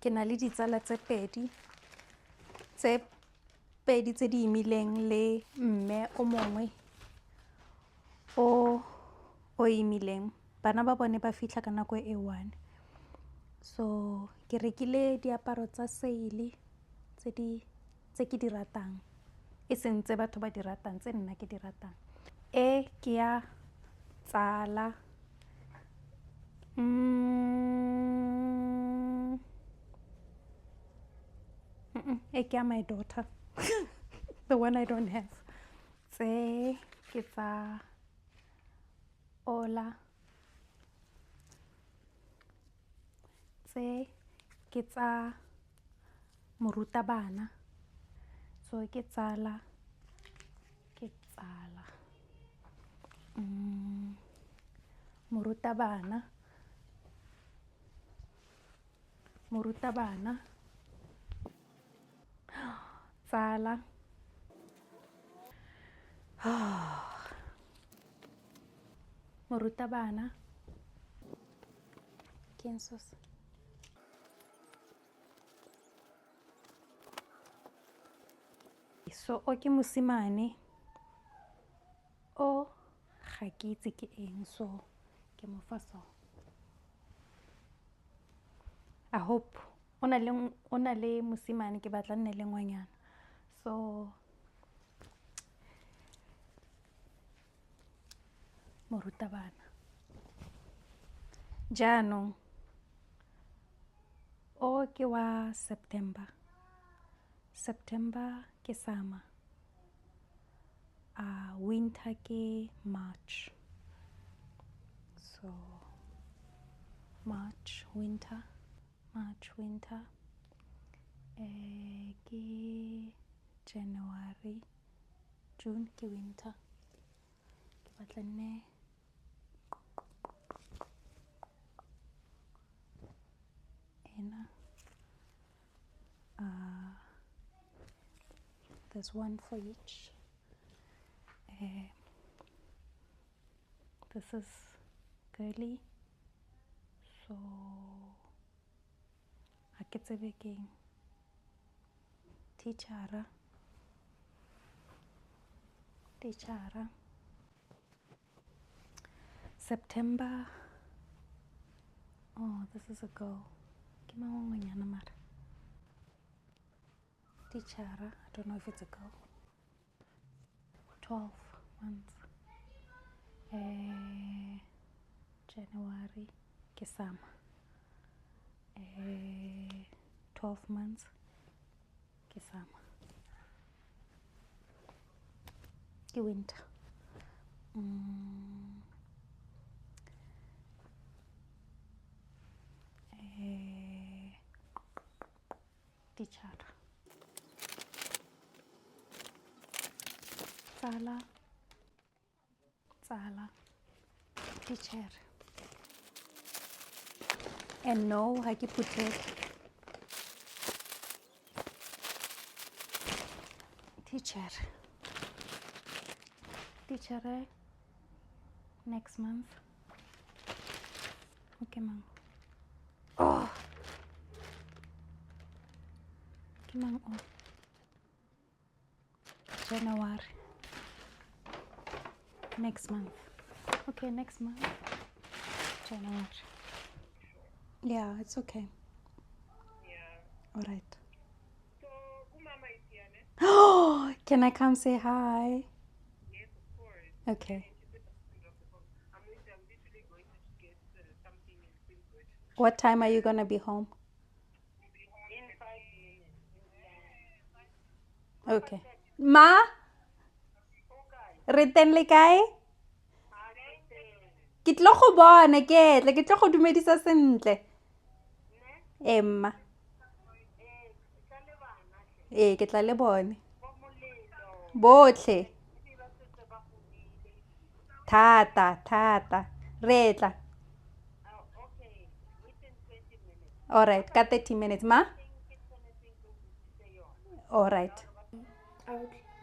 ke na le ditsala tse pedi tse di imileng le mme o mongwe o imileng. Bana ba bone ba fitlha ka nako e one. So ke rekile diaparo tsa seile tse ke di ratang, e seng tse batho ba di ratang, tse nna ke di ratang. E ke ya tsala e ke ya my daughter the one I don't have. Tse ke tsa Ola, tse ke tsa morutabana. So ke tsala morutabana tsala morutabana kensos. So o ke mosimane o ga ke itse ke eng, so ke mo fa so. I hope o na le mosimane ke batla nne le ngwanyana. So morutabana. Jaanong o ke wa September ke summer, winter ke March. So March winter ke January, June ke winter. Ke batla nne ena there's one for each. This is girly, so a ke tsebe keng teachera. September, oh this is a girl, ke mangwanyana mara teachera. I don't know if it's a girl. 12 months. January ke summer, 12 months ke summer, ke winter. Teachera tsala teacher. And no, ha ke phuthetse teacher next month. Okay ma'am. Oh ke mang o January next month. Okay, next month January. Yeah, it's okay. Yeah. All right. So, Mama is here, ne? Oh, can I come say hi? Yes, of course. Okay. I'm literally going to get something in Queenswood. What time are you going to be home? In 5 minutes. Okay. Ma, re teng le kae? Ke tlo go bona ke tlo go dumedisa sentle. Emma. Ke tla le bone. Botlhe. Thata. Re tla. Okay, within 20 minutes. All right, ka 30 minutes, ma? All right. I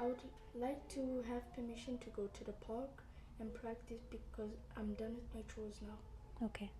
would like to have permission to go to the park and practice because I'm done with my chores now. Okay.